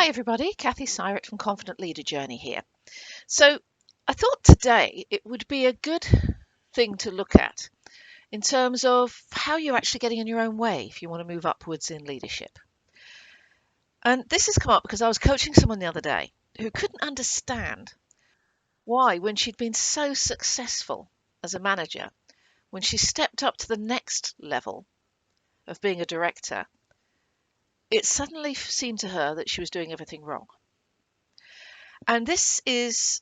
Hi everybody, Kathy Syrett from Confident Leader Journey here. So I thought today it would be a good thing to look at in terms of how you're actually getting in your own way if you want to move upwards in leadership. And this has come up because I was coaching someone the other day who couldn't understand why, when she'd been so successful as a manager, when she stepped up to the next level of being a director, it suddenly seemed to her that she was doing everything wrong. And this is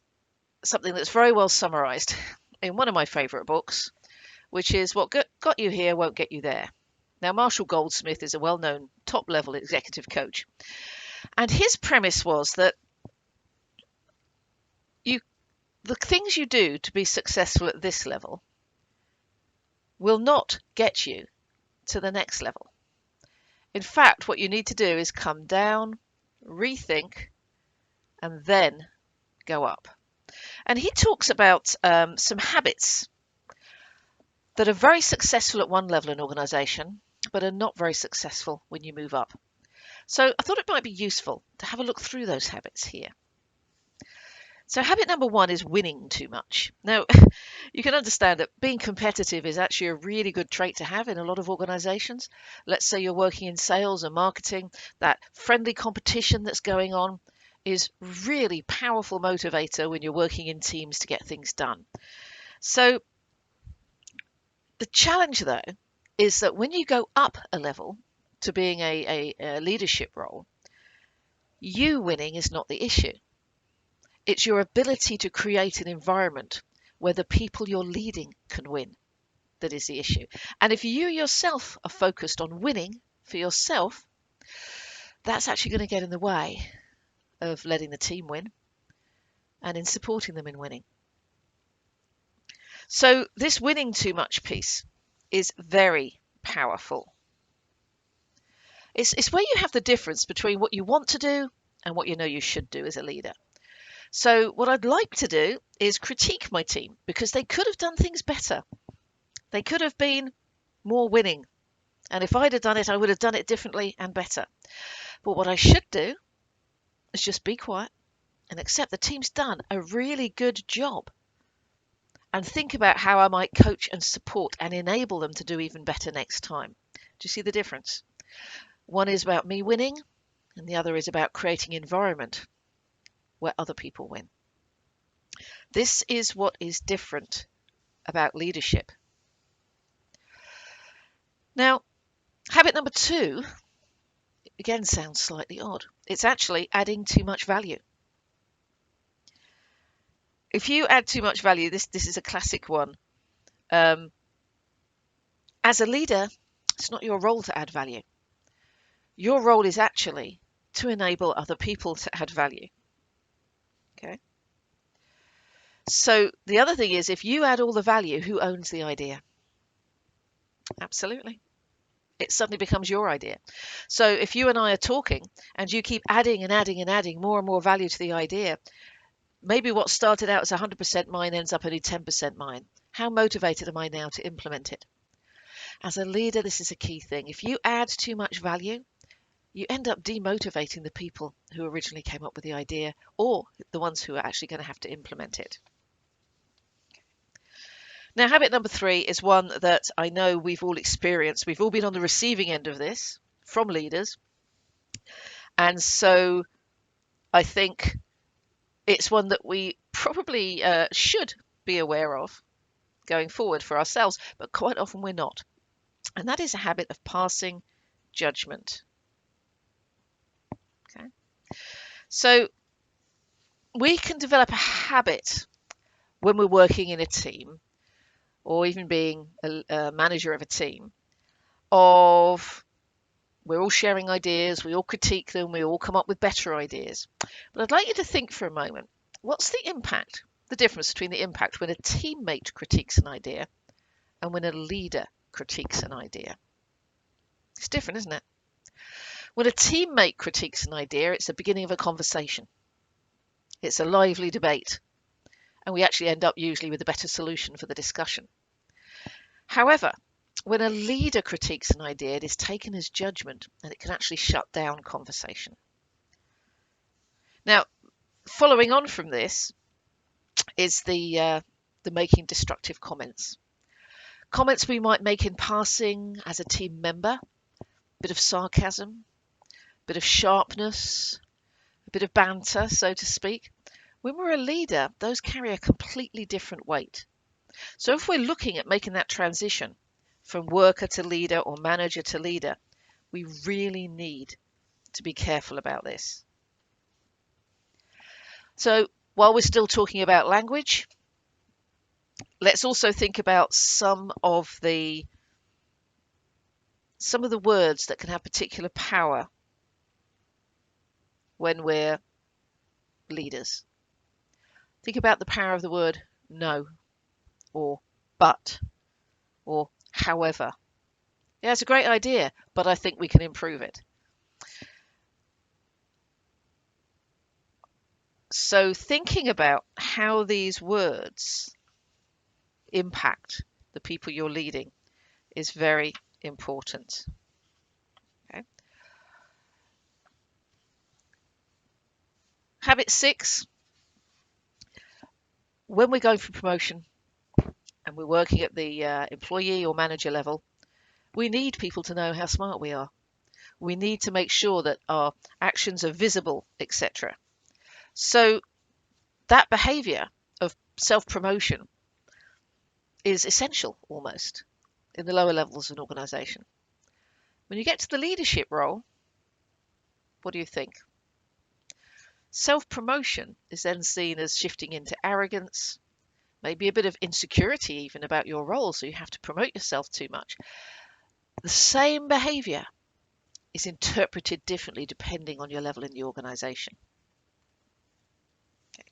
something that's very well summarized in one of my favorite books, which is What Got You Here Won't Get You There. Now, Marshall Goldsmith is a well-known top-level executive coach. And his premise was that the things you do to be successful at this level will not get you to the next level. In fact, what you need to do is come down, rethink, and then go up. And he talks about some habits that are very successful at one level in organisation, but are not very successful when you move up. So I thought it might be useful to have a look through those habits here. So habit number one is winning too much. Now, you can understand that being competitive is actually a really good trait to have in a lot of organisations. Let's say you're working in sales or marketing, that friendly competition that's going on is really powerful motivator when you're working in teams to get things done. So the challenge, though, is that when you go up a level to being a leadership role, you winning is not the issue. It's your ability to create an environment where the people you're leading can win that is the issue. And if you yourself are focused on winning for yourself, that's actually going to get in the way of letting the team win and in supporting them in winning. So this winning too much piece is very powerful. It's where you have the difference between what you want to do and what you know you should do as a leader. So what I'd like to do is critique my team because they could have done things better. They could have been more winning. And if I'd have done it, I would have done it differently and better. But what I should do is just be quiet and accept the team's done a really good job and think about how I might coach and support and enable them to do even better next time. Do you see the difference? One is about me winning and the other is about creating environment where other people win. This is what is different about leadership. Now, habit number two, again, sounds slightly odd. It's actually adding too much value. If you add too much value, this is a classic one. As a leader, it's not your role to add value. Your role is actually to enable other people to add value. Okay. So the other thing is, if you add all the value, who owns the idea? Absolutely. It suddenly becomes your idea. So if you and I are talking and you keep adding and adding and adding more and more value to the idea, maybe what started out as 100% mine ends up only 10% mine. How motivated am I now to implement it? As a leader, this is a key thing. If you add too much value, you end up demotivating the people who originally came up with the idea or the ones who are actually going to have to implement it. Now, habit number three is one that I know we've all experienced. We've all been on the receiving end of this from leaders. And so I think it's one that we probably should be aware of going forward for ourselves, but quite often we're not. And that is a habit of passing judgment. Okay. So we can develop a habit when we're working in a team or even being a manager of a team of we're all sharing ideas, we all critique them, we all come up with better ideas. But I'd like you to think for a moment, what's the impact, the difference between the impact when a teammate critiques an idea and when a leader critiques an idea? It's different, isn't it? When a teammate critiques an idea, it's the beginning of a conversation. It's a lively debate, and we actually end up usually with a better solution for the discussion. However, when a leader critiques an idea, it is taken as judgment and it can actually shut down conversation. Now, following on from this is the making destructive comments. Comments we might make in passing as a team member, a bit of sarcasm, a bit of sharpness, a bit of banter, so to speak. When we're a leader, those carry a completely different weight. So if we're looking at making that transition from worker to leader or manager to leader, we really need to be careful about this. So while we're still talking about language, let's also think about some of the words that can have particular power when we're leaders. Think about the power of the word no, or but, or however. Yeah, it's a great idea, but I think we can improve it. So thinking about how these words impact the people you're leading is very important. Okay. Habit 6, when we're going for promotion and we're working at the employee or manager level, we need people to know how smart we are. We need to make sure that our actions are visible, etc. So that behavior of self-promotion is essential almost in the lower levels of an organization. When you get to the leadership role, what do you think? Self-promotion is then seen as shifting into arrogance, maybe a bit of insecurity even about your role, so you have to promote yourself too much. The same behavior is interpreted differently depending on your level in the organization. Okay.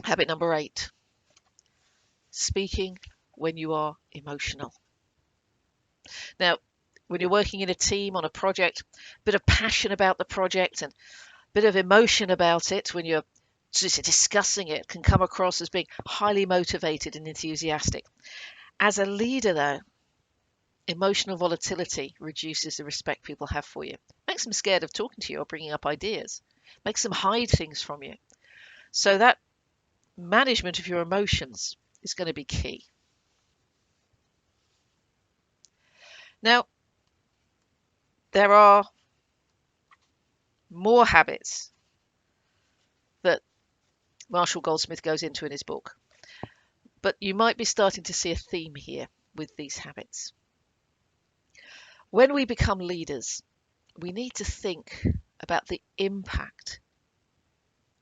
Habit number 8, speaking when you are emotional. Now, when you're working in a team on a project, a bit of passion about the project and a bit of emotion about it when you're just discussing it can come across as being highly motivated and enthusiastic. As a leader, though, emotional volatility reduces the respect people have for you. Makes them scared of talking to you or bringing up ideas. Makes them hide things from you. So that management of your emotions is going to be key. Now, there are more habits that Marshall Goldsmith goes into in his book, but you might be starting to see a theme here with these habits. When we become leaders, we need to think about the impact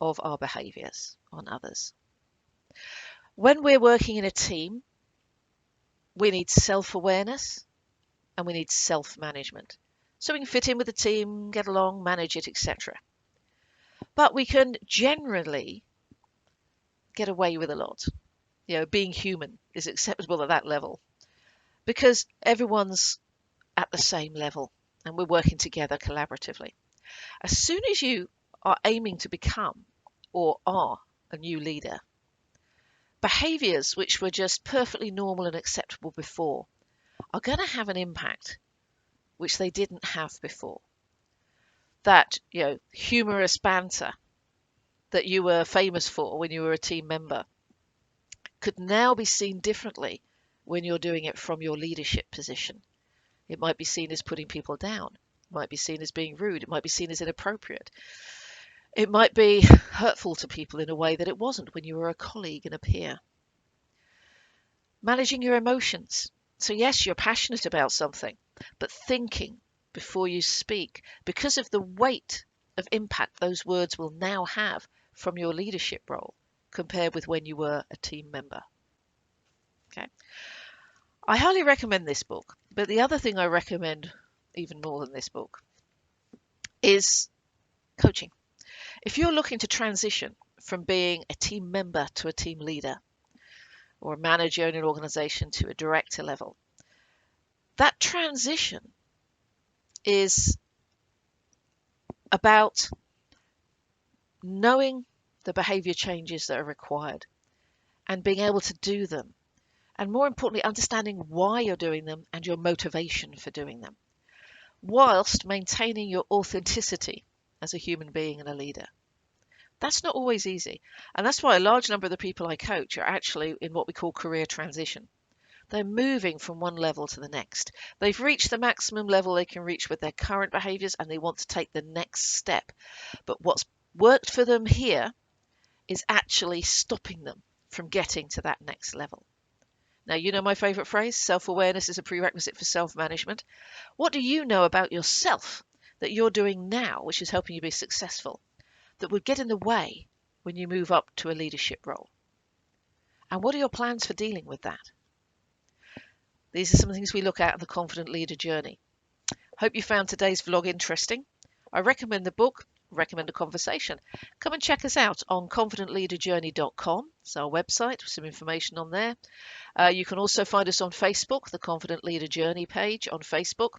of our behaviors on others. When we're working in a team, we need self-awareness and we need self-management. So we can fit in with the team, get along, manage it, etc. But we can generally get away with a lot. Being human is acceptable at that level because everyone's at the same level and we're working together collaboratively. As soon as you are aiming to become or are a new leader, behaviors which were just perfectly normal and acceptable before are going to have an impact which they didn't have before. That, humorous banter that you were famous for when you were a team member could now be seen differently when you're doing it from your leadership position. It might be seen as putting people down. It might be seen as being rude. It might be seen as inappropriate. It might be hurtful to people in a way that it wasn't when you were a colleague and a peer. Managing your emotions. So yes, you're passionate about something, but thinking before you speak because of the weight of impact those words will now have from your leadership role compared with when you were a team member. Okay. I highly recommend this book, but the other thing I recommend even more than this book is coaching. If you're looking to transition from being a team member to a team leader or a manager in an organization to a director level, that transition is about knowing the behavior changes that are required and being able to do them. And more importantly, understanding why you're doing them and your motivation for doing them. whilst maintaining your authenticity as a human being and a leader. That's not always easy. And that's why a large number of the people I coach are actually in what we call career transition. They're moving from one level to the next. They've reached the maximum level they can reach with their current behaviors and they want to take the next step. But what's worked for them here is actually stopping them from getting to that next level. Now, you know my favorite phrase, self-awareness is a prerequisite for self-management. What do you know about yourself that you're doing now, which is helping you be successful, that would get in the way when you move up to a leadership role? And what are your plans for dealing with that? These are some things we look at in the Confident Leader Journey. Hope you found today's vlog interesting. I recommend the book, recommend a conversation. Come and check us out on confidentleaderjourney.com. It's our website with some information on there. You can also find us on Facebook, the Confident Leader Journey page on Facebook.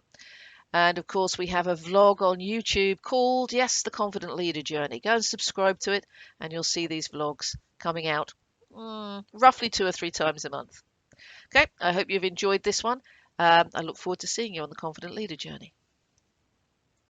And of course, we have a vlog on YouTube called, yes, the Confident Leader Journey. Go and subscribe to it and you'll see these vlogs coming out roughly 2 or 3 times a month. Okay, I hope you've enjoyed this one. I look forward to seeing you on the Confident Leader Journey.